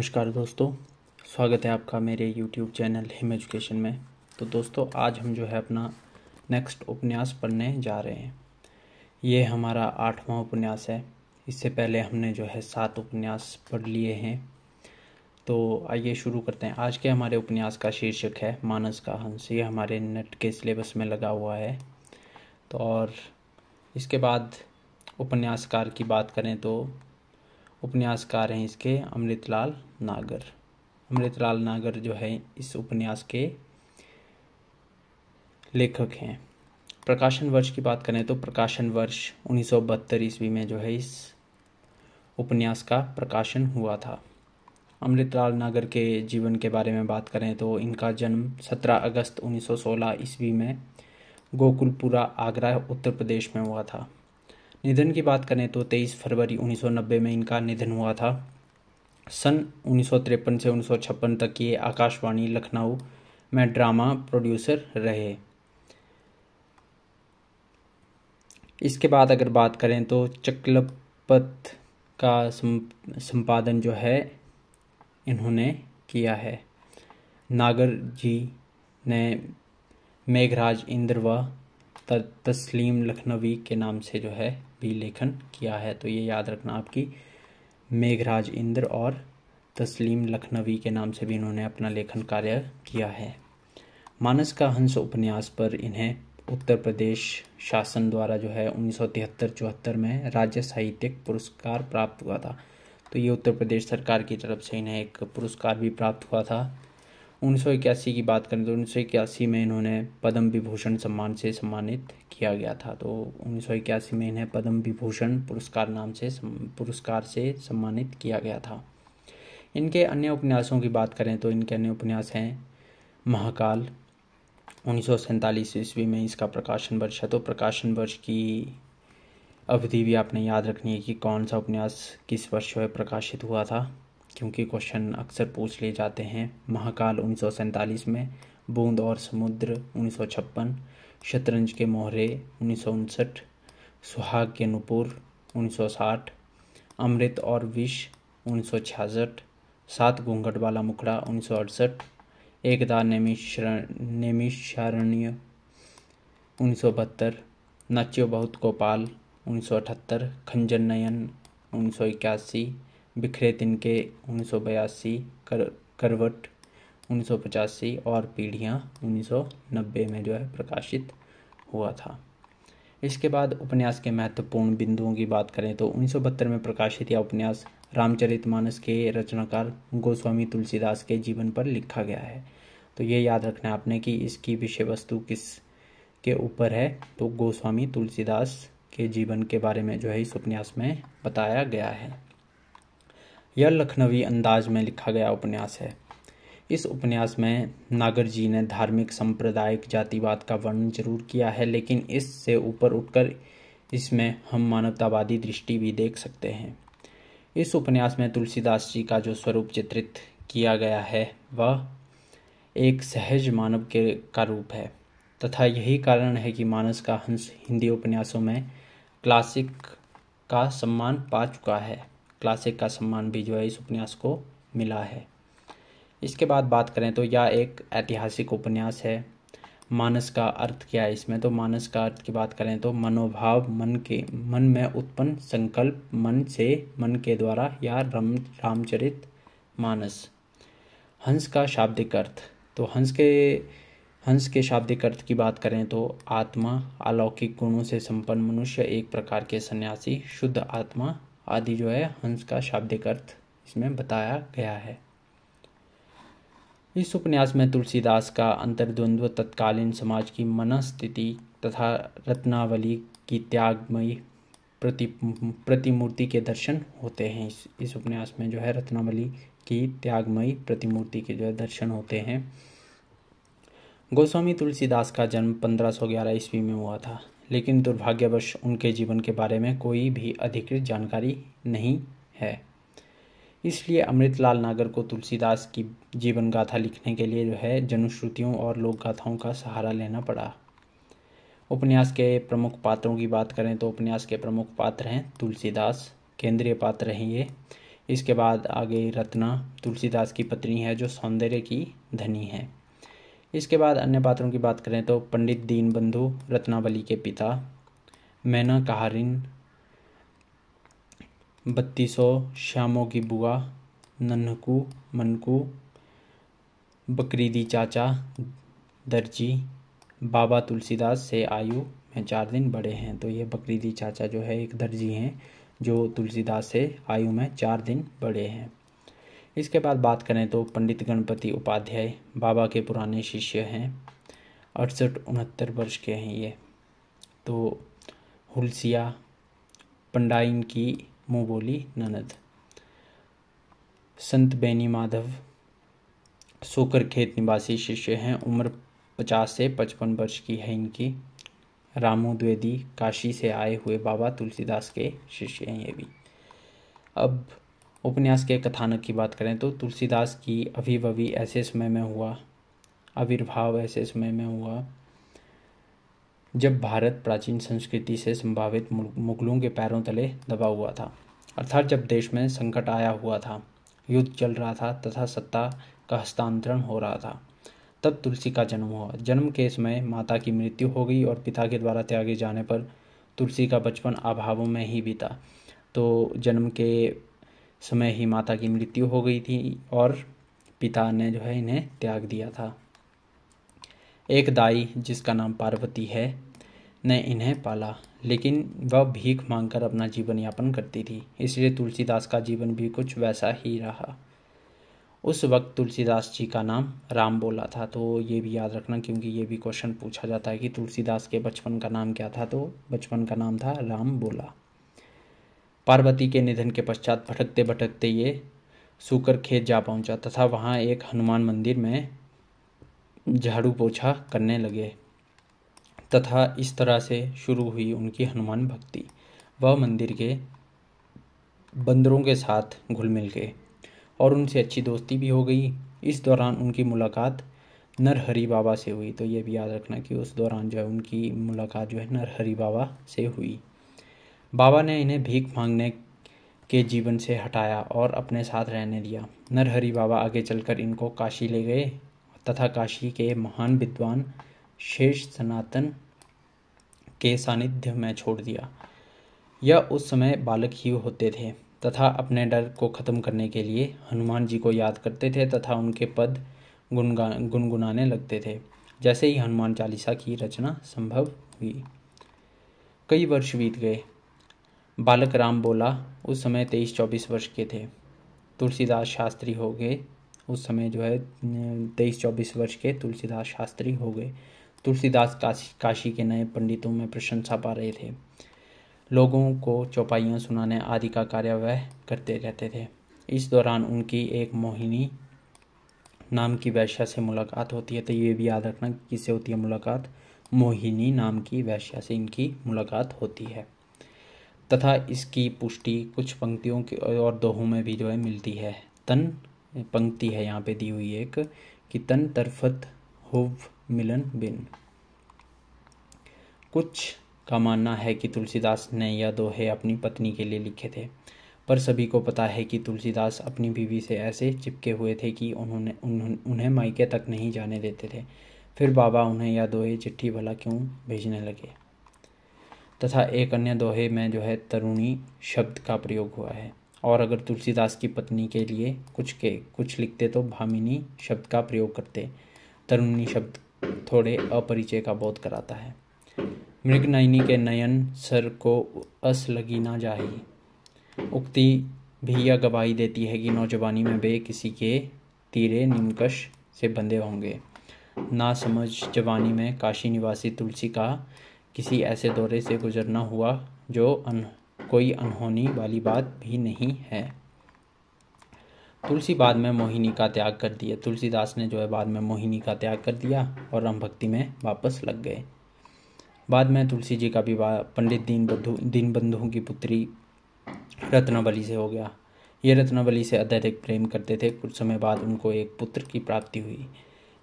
नमस्कार दोस्तों, स्वागत है आपका मेरे YouTube चैनल हिम एजुकेशन में। तो दोस्तों, आज हम जो है अपना नेक्स्ट उपन्यास पढ़ने जा रहे हैं। ये हमारा 8वां उपन्यास है। इससे पहले हमने जो है 7 उपन्यास पढ़ लिए हैं। तो आइए शुरू करते हैं। आज के हमारे उपन्यास का शीर्षक है मानस का हंस। ये हमारे नेट के सिलेबस में लगा हुआ है। तो और इसके बाद उपन्यासकार की बात करें तो उपन्यासकार हैं इसके अमृतलाल नागर। अमृतलाल नागर जो है इस उपन्यास के लेखक हैं। प्रकाशन वर्ष की बात करें तो प्रकाशन वर्ष 1972 ईस्वी में जो है इस उपन्यास का प्रकाशन हुआ था। अमृतलाल नागर के जीवन के बारे में बात करें तो इनका जन्म 17 अगस्त 1916 ईस्वी में गोकुलपुरा, आगरा, उत्तर प्रदेश में हुआ था। निधन की बात करें तो 23 फरवरी 1990 में इनका निधन हुआ था। सन 1953 से 1956 तक ये आकाशवाणी लखनऊ में ड्रामा प्रोड्यूसर रहे। इसके बाद अगर बात करें तो चक्रपथ का संपादन जो है इन्होंने किया है। नागर जी ने मेघराज इंद्र व तस्लीम लखनवी के नाम से जो है भी लेखन किया है। तो ये याद रखना आपकी, मेघराज इंद्र और तस्लीम लखनवी के नाम से भी इन्होंने अपना लेखन कार्य किया है। मानस का हंस उपन्यास पर इन्हें उत्तर प्रदेश शासन द्वारा जो है 1973-74 में राज्य साहित्यिक पुरस्कार प्राप्त हुआ था। तो ये उत्तर प्रदेश सरकार की तरफ से इन्हें एक पुरस्कार भी प्राप्त हुआ था। 1981 की बात करें तो 1981 में इन्होंने पद्म विभूषण सम्मान से सम्मानित किया गया था। तो 1981 में इन्हें पद्म विभूषण पुरस्कार से सम्मानित किया गया था। इनके अन्य उपन्यासों की बात करें तो इनके अन्य उपन्यास हैं महाकाल। 1947 ईस्वी में इसका प्रकाशन वर्ष है। तो प्रकाशन वर्ष की अवधि भी आपने याद रखनी है कि कौन सा उपन्यास किस वर्ष में प्रकाशित हुआ था, क्योंकि क्वेश्चन अक्सर पूछ लिए जाते हैं। महाकाल 1947 में, बूंद और समुद्र 1956, शतरंज के मोहरे 1959, सुहाग के नुपुर 1960, अमृत और विष 1966, 7 घूंघट वाला मुखड़ा 1968, एकदा नैमिषारण्य 1972, नाच्यो बहुत गोपाल 1978, खंजर नयन 1981, बिखरे तिनके 1982, करवट 1985 और पीढ़ियाँ 1990 में जो है प्रकाशित हुआ था। इसके बाद उपन्यास के महत्वपूर्ण बिंदुओं की बात करें तो 1972 में प्रकाशित यह उपन्यास रामचरितमानस के रचनाकार गोस्वामी तुलसीदास के जीवन पर लिखा गया है। तो ये याद रखना है आपने कि इसकी विषय वस्तु किस के ऊपर है। तो गोस्वामी तुलसीदास के जीवन के बारे में जो है इस उपन्यास में बताया गया है। यह लखनवी अंदाज में लिखा गया उपन्यास है। इस उपन्यास में नागर जी ने धार्मिक, सांप्रदायिक, जातिवाद का वर्णन जरूर किया है, लेकिन इससे ऊपर उठकर इसमें हम मानवतावादी दृष्टि भी देख सकते हैं। इस उपन्यास में तुलसीदास जी का जो स्वरूप चित्रित किया गया है वह एक सहज मानव का रूप है, तथा यही कारण है कि मानस का हंस हिंदी उपन्यासों में क्लासिक का सम्मान पा चुका है। क्लासिक का सम्मान भी जो है इस उपन्यास को मिला है। इसके बाद बात करें तो यह एक ऐतिहासिक उपन्यास है। मानस का अर्थ क्या है इसमें? तो मानस का अर्थ की बात करें तो मनोभाव, मन में उत्पन्न संकल्प, मन के द्वारा या रामचरित मानस। हंस का शाब्दिक अर्थ, तो हंस के शाब्दिक अर्थ की बात करें तो आत्मा, अलौकिक गुणों से संपन्न मनुष्य, एक प्रकार के सन्यासी, शुद्ध आत्मा आदि जो है हंस का शाब्दिक अर्थ इसमें बताया गया है। इस उपन्यास में तुलसीदास का अंतर्द्वंद्व तत्कालीन समाज की मनस्थिति तथा रत्नावली की त्यागमयी प्रतिमूर्ति के दर्शन होते हैं। इस उपन्यास में जो है रत्नावली की त्यागमयी प्रतिमूर्ति के जो है दर्शन होते हैं। गोस्वामी तुलसीदास का जन्म 1511 ईस्वी में हुआ था, लेकिन दुर्भाग्यवश उनके जीवन के बारे में कोई भी अधिकृत जानकारी नहीं है। इसलिए अमृतलाल नागर को तुलसीदास की जीवन गाथा लिखने के लिए जो है जनश्रुतियों और लोक गाथाओं का सहारा लेना पड़ा। उपन्यास के प्रमुख पात्रों की बात करें तो उपन्यास के प्रमुख पात्र हैं तुलसीदास, केंद्रीय पात्र हैं ये। इसके बाद आगे रत्ना तुलसीदास की पत्नी है जो सौंदर्य की धनी है। इसके बाद अन्य पात्रों की बात करें तो पंडित दीनबंधु रत्नावली के पिता, मैना कहारिन बत्तीसों श्यामों की बुआ, नन्हकू मनकू, बकरीदी चाचा दर्जी, बाबा तुलसीदास से आयु में 4 दिन बड़े हैं। तो ये बकरीदी चाचा जो है एक दर्जी हैं जो तुलसीदास से आयु में 4 दिन बड़े हैं। इसके बाद बात करें तो पंडित गणपति उपाध्याय बाबा के पुराने शिष्य हैं, 68-69 वर्ष के हैं ये। तो हुलसिया पंडाइन की मुँह बोली ननद। संत बेनी माधव सोकर खेत निवासी शिष्य हैं, उम्र 50 से 55 वर्ष की है इनकी। रामू द्विवेदी काशी से आए हुए बाबा तुलसीदास के शिष्य हैं ये भी। अब उपन्यास के कथानक की बात करें तो तुलसीदास की आविर्भाव ऐसे समय में हुआ जब भारत प्राचीन संस्कृति से संभावित मुगलों के पैरों तले दबा हुआ था, अर्थात जब देश में संकट आया हुआ था, युद्ध चल रहा था तथा सत्ता का हस्तांतरण हो रहा था। तब तुलसी का जन्म हुआ। जन्म के समय माता की मृत्यु हो गई और पिता के द्वारा त्यागे जाने पर तुलसी का बचपन अभावों में ही बीता। तो जन्म के समय ही माता की मृत्यु हो गई थी और पिता ने जो है इन्हें त्याग दिया था। एक दाई जिसका नाम पार्वती है ने इन्हें पाला, लेकिन वह भीख मांगकर अपना जीवन यापन करती थी, इसलिए तुलसीदास का जीवन भी कुछ वैसा ही रहा। उस वक्त तुलसीदास जी का नाम राम बोला था। तो ये भी याद रखना क्योंकि ये भी क्वेश्चन पूछा जाता है कि तुलसीदास के बचपन का नाम क्या था। तो बचपन का नाम था राम बोला। पार्वती के निधन के पश्चात भटकते भटकते ये सूकर खेत जा पहुंचा तथा वहां एक हनुमान मंदिर में झाड़ू पोछा करने लगे तथा इस तरह से शुरू हुई उनकी हनुमान भक्ति। वह मंदिर के बंदरों के साथ घुल मिल गए और उनसे अच्छी दोस्ती भी हो गई। इस दौरान उनकी मुलाकात नरहरि बाबा से हुई। तो ये भी याद रखना कि उस दौरान जो है उनकी मुलाकात जो है नरहरि बाबा से हुई। बाबा ने इन्हें भीख मांगने के जीवन से हटाया और अपने साथ रहने दिया। नरहरि बाबा आगे चलकर इनको काशी ले गए तथा काशी के महान विद्वान शेष सनातन के सानिध्य में छोड़ दिया। यह उस समय बालक ही होते थे तथा अपने डर को खत्म करने के लिए हनुमान जी को याद करते थे तथा उनके पद गुनगुनाने लगते थे। जैसे ही हनुमान चालीसा की रचना संभव हुई। कई वर्ष बीत गए। बालक राम बोला उस समय 23-24 वर्ष के थे। तुलसीदास शास्त्री हो गए। उस समय जो है 23-24 वर्ष के तुलसीदास शास्त्री हो गए। तुलसीदास काशी के नए पंडितों में प्रशंसा पा रहे थे। लोगों को चौपाइयाँ सुनाने आदि का कार्य वह करते रहते थे। इस दौरान उनकी एक मोहिनी नाम की वैश्या से मुलाकात होती है। तो ये भी याद रखना किससे होती है मुलाकात, मोहिनी नाम की वैश्या से इनकी मुलाकात होती है तथा इसकी पुष्टि कुछ पंक्तियों के और दोहों में भी जो है मिलती है। तन पंक्ति है यहाँ पे दी हुई एक कि तन तरफत हुव मिलन बिन। कुछ का मानना है कि तुलसीदास ने यह दोहे अपनी पत्नी के लिए लिखे थे, पर सभी को पता है कि तुलसीदास अपनी बीवी से ऐसे चिपके हुए थे कि उन्हें मायके तक नहीं जाने देते थे। फिर बाबा उन्हें यह दोहे चिट्ठी भला क्यों भेजने लगे। तथा एक अन्य दोहे में जो है तरुणी शब्द का प्रयोग हुआ है और अगर तुलसीदास की पत्नी के लिए कुछ लिखते तो भामिनी शब्द का प्रयोग करते। तरुणी शब्द थोड़े अपरिचय का बोध कराता है। मृगनयनी के नयन सर को अस लगी ना जाही। उक्ति भी यह गवाही देती है कि नौजवानी में वे किसी के तीरे निमकश से बंधे होंगे। ना समझ जवानी में काशी निवासी तुलसी का किसी ऐसे दौरे से गुजरना हुआ जो कोई अनहोनी वाली बात भी नहीं है। तुलसी बाद में मोहिनी का त्याग कर दिया। तुलसीदास ने जो है बाद में मोहिनी का त्याग कर दिया और राम भक्ति में वापस लग गए। बाद में तुलसी जी का विवाह पंडित दीनबंधु की पुत्री रत्नावली से हो गया। ये रत्नावली से अत्यधिक प्रेम करते थे। कुछ समय बाद उनको एक पुत्र की प्राप्ति हुई।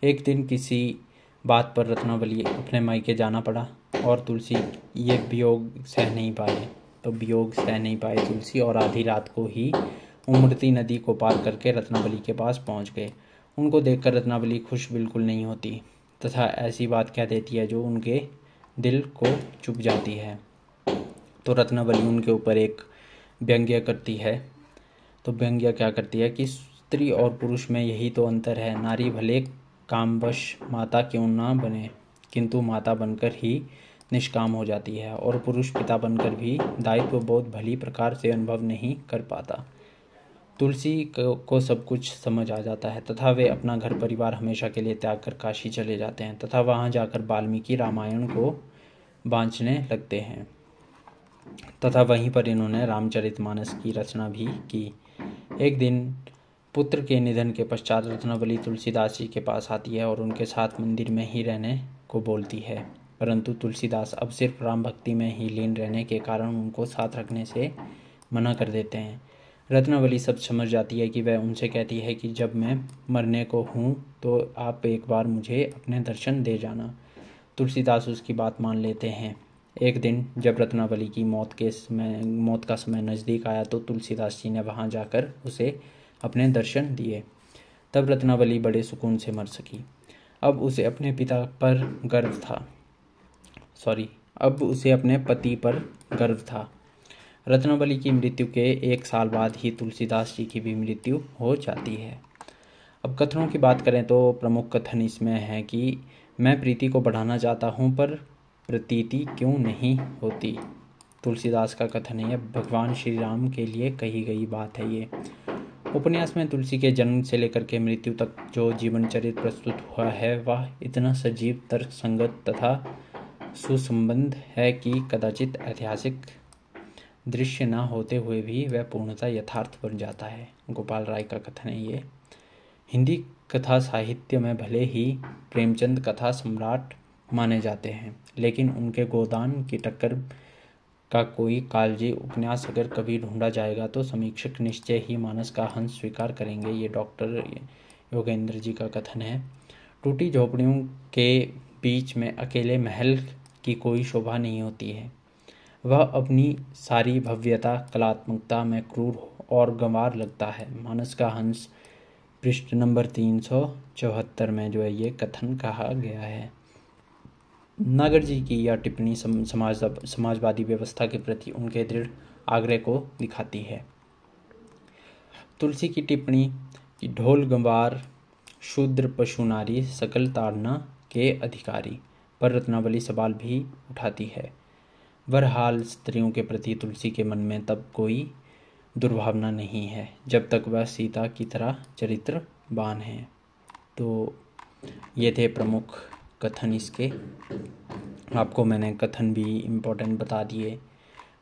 एक दिन किसी बात पर रत्नावली अपने मायके जाना पड़ा और तुलसी ये वियोग सह नहीं पाए तुलसी और आधी रात को ही उमड़ती नदी को पार करके रत्नावली के पास पहुंच गए। उनको देखकर रत्नावली खुश बिल्कुल नहीं होती तथा ऐसी बात कह देती है जो उनके दिल को चुभ जाती है। तो रत्नावली उनके ऊपर एक व्यंग्य करती है। तो व्यंग्य क्या करती है कि स्त्री और पुरुष में यही तो अंतर है, नारी भले कामवश माता क्यों ना बने किंतु माता बनकर ही निष्काम हो जाती है, और पुरुष पिता बनकर भी दायित्व बोध भली प्रकार से अनुभव नहीं कर पाता। तुलसी को सब कुछ समझ आ जाता है तथा वे अपना घर परिवार हमेशा के लिए त्याग कर काशी चले जाते हैं तथा वहां जाकर वाल्मीकि रामायण को बांचने लगते हैं तथा वहीं पर इन्होंने रामचरितमानस की रचना भी की। एक दिन पुत्र के निधन के पश्चात रत्नावली तुलसीदास जी के पास आती है और उनके साथ मंदिर में ही रहने को बोलती है, परंतु तुलसीदास अब सिर्फ राम भक्ति में ही लीन रहने के कारण उनको साथ रखने से मना कर देते हैं। रत्नावली सब समझ जाती है कि वह उनसे कहती है कि जब मैं मरने को हूँ तो आप एक बार मुझे अपने दर्शन दे जाना। तुलसीदास उसकी बात मान लेते हैं। एक दिन जब रत्नावली की मौत का समय नज़दीक आया तो तुलसीदास जी ने वहां जाकर उसे अपने दर्शन दिए। तब रत्नावली बड़े सुकून से मर सकी। अब उसे अपने पति पर गर्व था। रत्नावली की मृत्यु के 1 साल बाद ही तुलसीदास जी की भी मृत्यु हो जाती है। अब कथनों की बात करें तो प्रमुख कथन इसमें है कि मैं प्रीति को बढ़ाना चाहता हूँ पर प्रतीति क्यों नहीं होती। तुलसीदास का कथन है, भगवान श्री राम के लिए कही गई बात है ये। उपन्यास में तुलसी के जन्म से लेकर के मृत्यु तक जो जीवन चरित्र प्रस्तुत हुआ है वह इतना सजीव, तर्कसंगत तथा सुसंबद्ध है कि कदाचित ऐतिहासिक दृश्य न होते हुए भी वह पूर्णतः यथार्थ बन जाता है। गोपाल राय का कथन है ये। हिंदी कथा साहित्य में भले ही प्रेमचंद कथा सम्राट माने जाते हैं, लेकिन उनके गोदान की टक्कर का कोई कालजी उपन्यास अगर कभी ढूंढा जाएगा तो समीक्षक निश्चय ही मानस का हंस स्वीकार करेंगे। ये डॉक्टर योगेंद्र जी का कथन है। टूटी झोपड़ियों के बीच में अकेले महल की कोई शोभा नहीं होती है। वह अपनी सारी भव्यता, कलात्मकता में क्रूर और गंवार लगता है। मानस का हंस पृष्ठ नंबर 374 में जो है ये कथन कहा गया है। नागर जी की यह टिप्पणी समाजवादी व्यवस्था के प्रति उनके दृढ़ आग्रह को दिखाती है। तुलसी की टिप्पणी कि ढोल गंवार शूद्र पशु नारी सकल ताड़ना के अधिकारी पर रत्नावली सवाल भी उठाती है। बहरहाल स्त्रियों के प्रति तुलसी के मन में तब कोई दुर्भावना नहीं है जब तक वह सीता की तरह चरित्रवान है। तो ये थे प्रमुख कथन इसके। आपको मैंने कथन भी इम्पोर्टेंट बता दिए,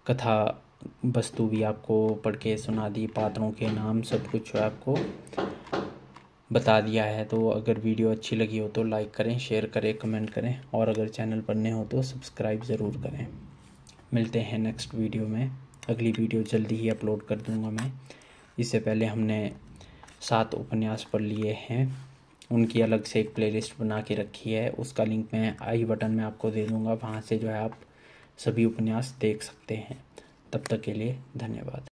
कथा वस्तु भी आपको पढ़ के सुना दी, पात्रों के नाम सब कुछ आपको बता दिया है। तो अगर वीडियो अच्छी लगी हो तो लाइक करें, शेयर करें, कमेंट करें, और अगर चैनल पर नए हो तो सब्सक्राइब ज़रूर करें। मिलते हैं नेक्स्ट वीडियो में। अगली वीडियो जल्दी ही अपलोड कर दूंगा मैं। इससे पहले हमने 7 उपन्यास पढ़ लिए हैं, उनकी अलग से एक प्लेलिस्ट बना के रखी है। उसका लिंक मैं आई बटन में आपको दे दूंगा, वहाँ से जो है आप सभी उपन्यास देख सकते हैं। तब तक के लिए धन्यवाद।